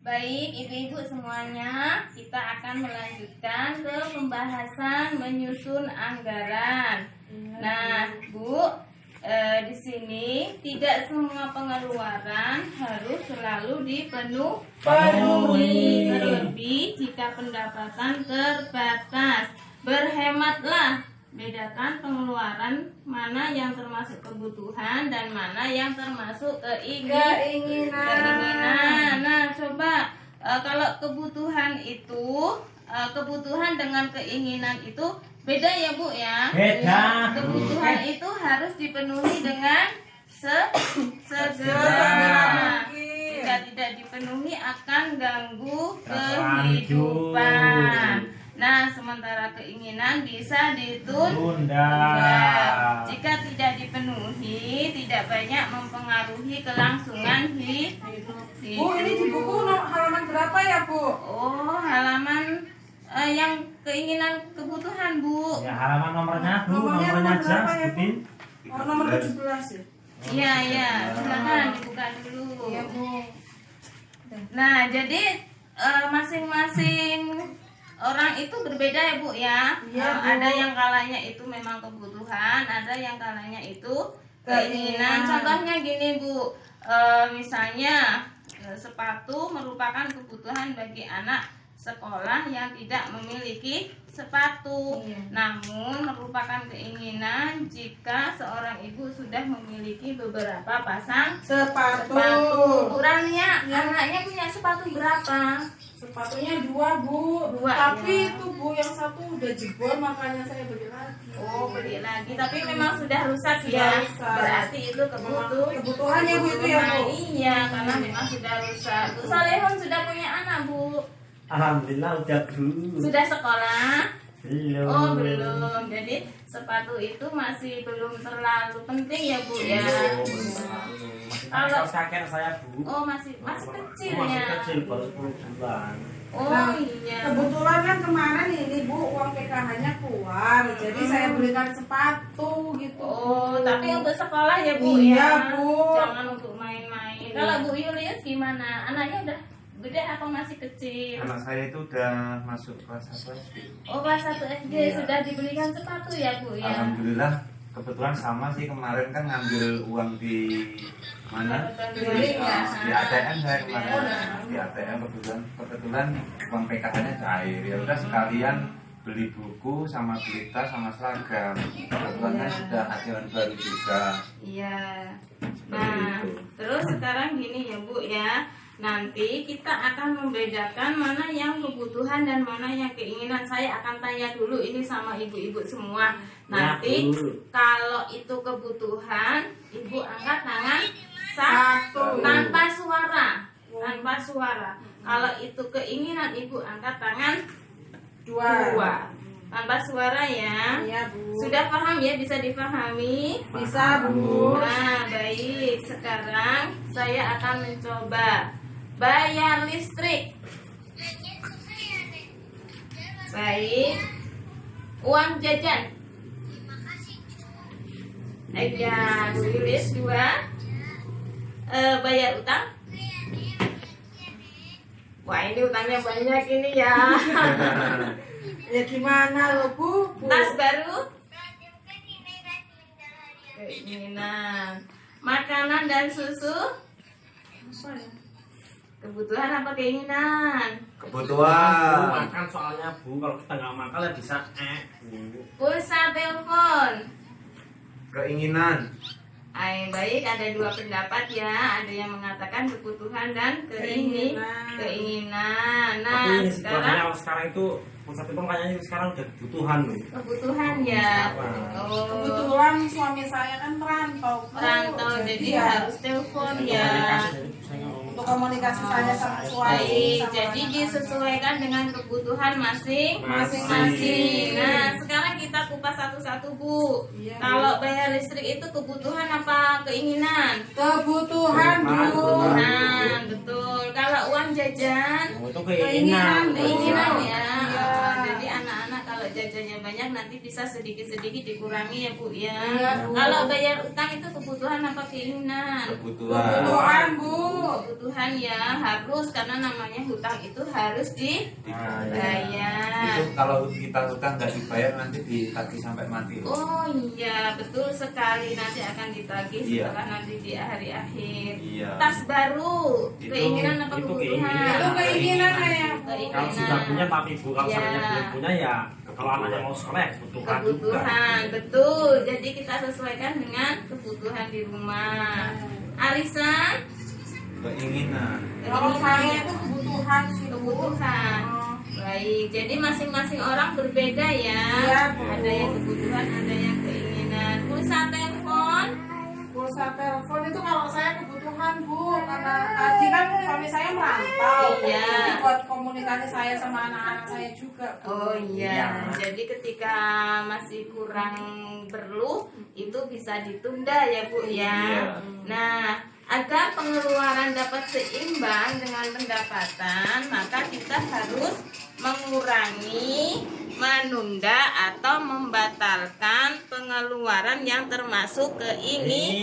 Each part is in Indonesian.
Baik, ibu-ibu semuanya, kita akan melanjutkan ke pembahasan menyusun anggaran. Nah, Bu, di sini tidak semua pengeluaran harus selalu dipenuhi. Terlebih jika pendapatan terbatas, berhematlah. Bedakan pengeluaran mana yang termasuk kebutuhan dan mana yang termasuk keinginan. Nah, coba kalau kebutuhan itu kebutuhan dengan keinginan itu beda ya Bu ya. Beda. Kebutuhan itu harus dipenuhi dengan segera. Jika tidak dipenuhi akan ganggu kehidupan. Nah, sementara keinginan bisa ditunda. Jika tidak dipenuhi, tidak banyak mempengaruhi kelangsungan hidup. Bu, ini di buku halaman berapa ya, Bu? Oh, halaman yang keinginan kebutuhan, Bu. Ya, halaman nomornya, Bu. Nomornya Nomornya aja berapa ya, Bu? sebutin. Oh, nomor 17 ya? Iya, silakan dibuka dulu. Iya, Bu. Nah, jadi masing-masing orang itu berbeda ya Bu ya. Iya, Bu. Ada yang kalanya itu memang kebutuhan, ada yang kalanya itu keinginan. Contohnya gini Bu, misalnya sepatu merupakan kebutuhan bagi anak sekolah yang tidak memiliki sepatu. Namun merupakan keinginan jika seorang ibu sudah memiliki beberapa pasang Sepatu. Ukurannya anaknya punya sepatu berapa? Sepatunya 2, Bu. Dua, Tapi ya. itu, Bu, yang satu udah jebol, makanya saya beli lagi. Oh, beli lagi. Tapi memang sudah rusak Sudah ya. rusak. Berarti itu Kebutuhan ya, Bu, itu ya, Bu? Iya, karena memang sudah rusak. Bu Salehun sudah punya anak, Bu. Alhamdulillah udah, Bu. Sudah sekolah? Belum. Oh, belum. Jadi sepatu itu masih belum terlalu penting ya, Bu ya. Kalau kakek saya, Bu. Oh, masih kecil Masih ya. kecil, baru 10 bulan. Oh, Nah, iya. Kebetulan kan kemarin ini, Bu, uang PKH-nya keluar. Jadi saya belikan sepatu gitu. Oh, tapi untuk sekolah ya Bu Iya, ya. Bu. Jangan untuk main-main. Kalau Bu Yulius gimana? Anaknya udah gede atau masih kecil? Anak saya itu udah masuk kelas 1 SD. Oh, kelas 1 SD Iya. sudah dibelikan sepatu ya Bu ya. Alhamdulillah kebetulan sama sih, kemarin kan ngambil uang di mana? Guling ya. Di ATM saya kemarin. Di ATM kebetulan uang PKH-nya cair. Ya udah sekalian beli buku sama beli tas sama seragam. Kebetulan kan sudah ajaran baru juga. Iya. Seperti Nah, itu. terus sekarang gini ya Bu ya. Nanti kita akan membedakan mana yang kebutuhan dan mana yang keinginan. Saya akan tanya dulu ini sama ibu-ibu semua. Nanti Ya, Bu. kalau itu kebutuhan, ibu angkat tangan Satu. tanpa suara. Tanpa suara. Kalau itu keinginan, ibu angkat tangan 2. Tanpa suara ya. Iya, Bu. Sudah paham ya? Bisa dipahami? Bisa, Bu. Nah, baik. Sekarang saya akan mencoba bayar listrik. Baik. Uang jajan. Ya, Bu Yulis 2. Bayar utang. Wah, ini utangnya banyak ini ya. Ya gimana loh, Bu? Tas baru. Keinginan. Makanan dan susu. Apa ya? Kebutuhan apa keinginan? Kebutuhan. Makan soalnya, Bu. Kalau kita nggak makan ya bisa Bu. Pulsa telepon. Keinginan. Baik, ada 2 pendapat ya. Ada yang mengatakan kebutuhan dan keinginan. Nah, Tapi sekarang sekarang itu pusat itu kayaknya sekarang udah kebutuhan loh. kebutuhan ya. Oh, Kebetulan suami saya kan merantau, Bu. rantau jadi ya, harus telepon ya. Komunikasi jadi bisa ngomong. untuk komunikasi saya sama suami. Baik, sama jadi anak. disesuaikan dengan kebutuhan masing-masing. Nah, sekarang kita kupas satu-satu, Bu. Iya, Bu. Kalau bayar listrik itu kebutuhan apa keinginan? Kebutuhan, Bu. Kebutuhan, betul. Kalau uang jajan, Oh, itu keinginan. keinginan ya. Iya. Jadi anak-anak kalau jajannya banyak nanti bisa sedikit-sedikit dikurangi ya Bu ya. Iya, Bu. Kalau bayar utang itu kebutuhan apa keinginan? Kebutuhan, Bu. Kebutuhan ya, harus, karena namanya hutang itu harus dibayar. Itu kalau kita hutang nggak dibayar nanti ditagih sampai mati loh. Oh iya, betul sekali, nanti akan ditagih Iya. setelah nanti di hari akhir. Iya. Tas baru, Itu- keinginan apa itu kebutuhan? keinginan. Itu keinginan ya. Kalau sudah punya tapi Bu, kalau Ya. seandainya belum punya ya kalau anaknya mau sekolah ya kebutuhan juga. Kebutuhan, betul. Jadi kita sesuaikan dengan kebutuhan di rumah. Arisan, Keinginan. Kalau saya itu kebutuhan sih, Bu. kebutuhan. Baik, jadi masing-masing orang berbeda ya. Iya, Bu. Ada yang kebutuhan, ada yang keinginan. Pulsa telepon, Pulsa telepon itu kalau saya kebutuhan, Bu, karena tadi kan suami saya merantau. Iya. Jadi buat komunikasi saya sama anak-anak saya juga, Bu. oh iya. Iya. Jadi ketika masih kurang perlu, itu bisa ditunda ya Bu ya. Iya. Nah, agar pengeluaran dapat seimbang dengan pendapatan, maka kita harus mengurangi, menunda atau membatalkan pengeluaran yang termasuk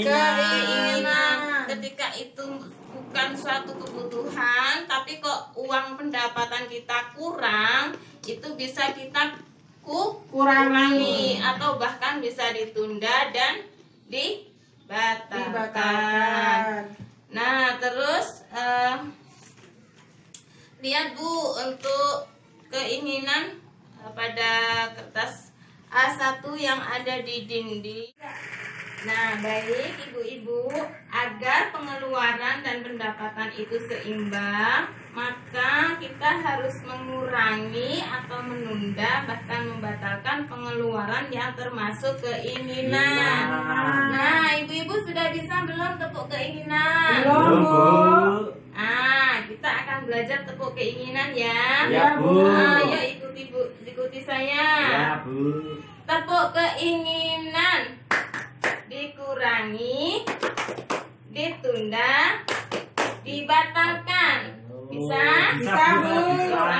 keinginan. Ketika itu bukan suatu kebutuhan, tapi kok uang pendapatan kita kurang, itu bisa kita kurangi atau bahkan bisa ditunda dan dibatalkan. Dibatalkan. Nah, terus lihat Bu, untuk keinginan pada kertas A1 yang ada di dinding. Nah, baik ibu-ibu, agar pengeluaran dan pendapatan itu seimbang, maka kita harus mengurangi atau menunda bahkan membatalkan pengeluaran yang termasuk keinginan. Nah, ibu-ibu sudah bisa belum tepuk keinginan? Belum, Bu. Kita akan belajar tepuk keinginan ya. Ya, Bu. Ayo ikuti Bu, ikuti saya. Ya Bu. Tepuk keinginan, dikurangi, ditunda, dibatalkan. Bisa? Bisa, Bu.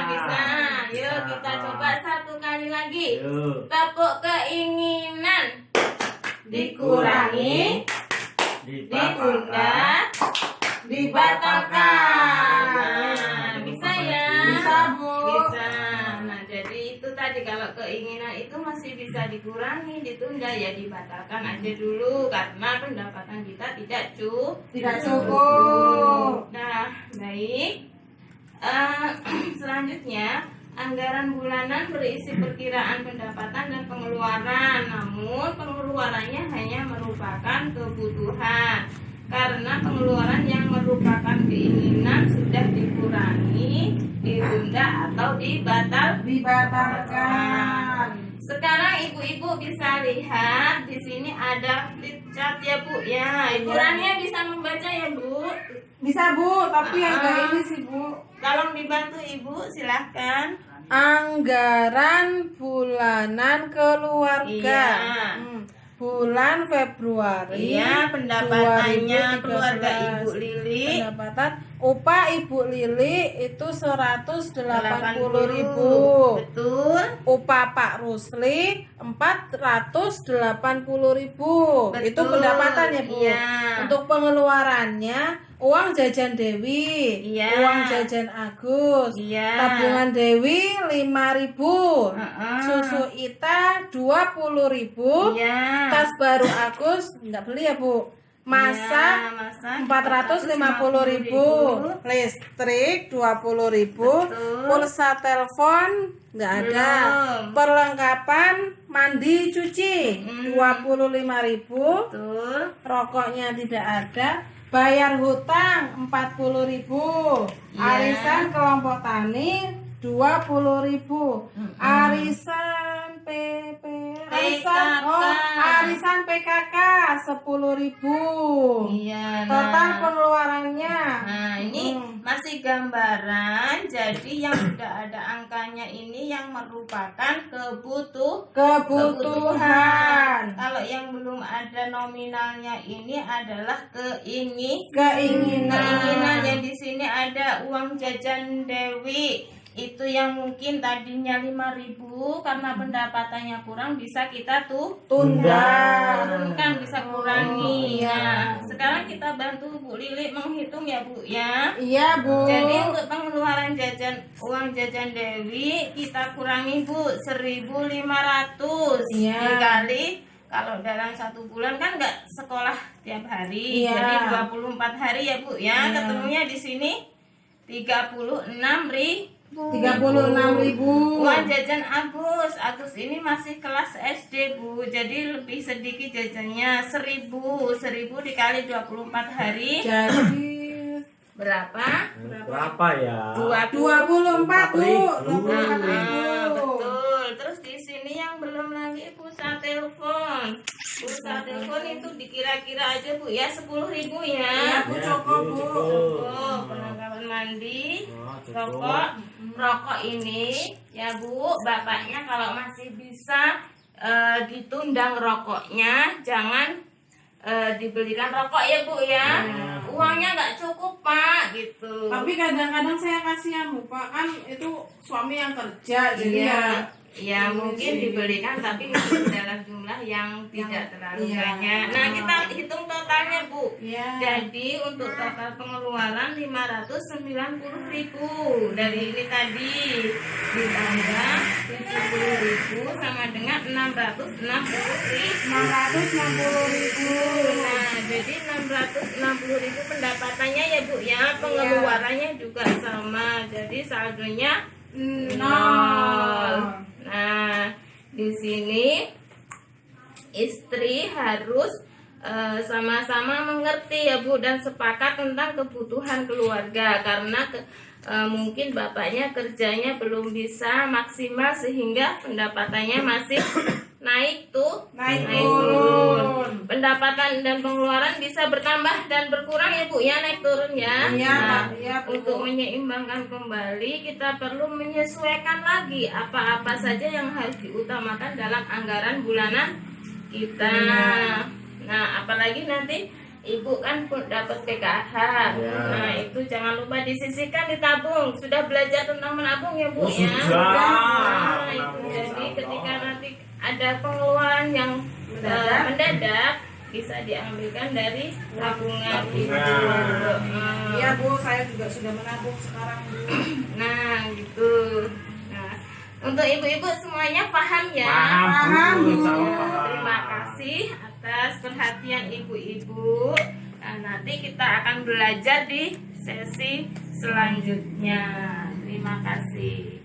Bisa. Yuk kita coba satu kali lagi. Yuk. Tepuk keinginan, dikurangi, ditunda, dibatalkan. Nah, bisa ya? Bisa, Bu. Bisa. Nah, jadi itu tadi, kalau keinginan itu masih bisa dikurangi, ditunda, ya dibatalkan aja dulu karena pendapatan kita tidak Tidak cukup. Nah, baik. Selanjutnya, anggaran bulanan berisi perkiraan pendapatan dan pengeluaran, namun pengeluarannya hanya merupakan kebutuhan. Karena pengeluaran yang merupakan keinginan sudah dikurangi, ditunda atau Dibatalkan. Sekarang ibu-ibu bisa lihat di sini ada flip chart ya Bu ya. Ukurannya bisa membaca ya Bu. Bisa, Bu, tapi agak ini sih, Bu. Tolong dibantu Ibu, silahkan. Anggaran bulanan keluarga. Iya. Bulan Februari. Iya, pendapatannya 2013. keluarga Ibu Lili. Pendapatan upah Ibu Lili itu 180.000. Betul. Upah Pak Rusli 480.000. Itu Betul. pendapatannya, Bu. Iya. Untuk pengeluarannya, uang jajan Dewi, Iya. uang jajan Agus, Iya. tabungan Dewi 5.000, Heeh. susu Ita 20.000, Iya. tas baru Agus nggak beli ya Bu, masak Iya, masak 450.000, listrik 20.000, Betul. pulsa telepon nggak ada, Belum. perlengkapan mandi cuci 25.000, Betul. rokoknya tidak ada, bayar hutang 40.000, Iya. arisan kelompok tani 20.000, arisan arisan PKK 10.000. Iya. Total pengeluarannya. Nah, ini masih gambaran. Jadi yang sudah ada angkanya ini yang merupakan Kebutuhan. Kalau yang belum ada nominalnya ini adalah Keinginan. keinginan. Yang di sini ada uang jajan Dewi, itu yang mungkin tadinya 5.000 karena pendapatannya kurang bisa kita turunkan, bisa kurangi. Nah, sekarang kita bantu Bu Lili menghitung ya Bu ya. Iya Bu. Jadi untuk pengeluaran uang jajan Dewi kita kurangi Bu 1.500 Iya. dikali, kalau dalam 1 bulan kan nggak sekolah tiap hari, Iya. jadi 24 hari ya Bu ya. Iya. Ketemunya di sini 36.000. 36.000. Uang jajan Agus ini masih kelas SD Bu, jadi lebih sedikit jajannya. 1.000 dikali 24 hari Jadi Berapa ya? 24 Bu. 24.000. Betul. Terus di sini yang belum lagi pulsa telepon. Pulsa telepon itu dikira-kira aja Bu ya 10.000 ya. Iya Bu, cukup Bu. Cukup. Perlengkapan mandi, rokok ini ya Bu, bapaknya kalau masih bisa ditunda rokoknya, jangan dibelikan rokok ya Bu ya. Uangnya nggak cukup Pak gitu. Tapi kadang-kadang saya kasihan Bu Pak, kan itu suami yang kerja jadi Ya mungkin dibelikan tapi dalam jumlah yang tidak terlalu banyak. Nah kita hitung totalnya Bu. Iya. Jadi untuk total pengeluaran 590.000 dari ini tadi ditambah 70.000 sama dengan 660.000. 660.000. Nah jadi 660.000 pendapatannya ya Bu ya, pengeluarannya juga sama. Jadi saldonya 0. Nah, di sini istri harus sama-sama mengerti ya Bu dan sepakat tentang kebutuhan keluarga, karena mungkin bapaknya kerjanya belum bisa maksimal sehingga pendapatannya masih naik turun. Pendapatan dan pengeluaran bisa bertambah dan berkurang ya Bu ya, naik turun ya. Nah, untuk menyeimbangkan kembali kita perlu menyesuaikan lagi apa-apa saja yang harus diutamakan dalam anggaran bulanan kita. Nah, apalagi nanti Ibu kan dapat PKH. Nah, itu jangan lupa disisihkan, ditabung. Sudah belajar tentang menabung ya Bu ya. Nah, itu jadi ketika nanti ada pengeluaran yang mendadak bisa diambilkan dari tabungan Ibu. Iya Bu, saya juga sudah menabung sekarang Bu. Nah, gitu. Nah, untuk ibu-ibu semuanya paham ya? Paham, Bu. Terima kasih atas perhatian ibu-ibu. Nah, nanti kita akan belajar di sesi selanjutnya. Terima kasih.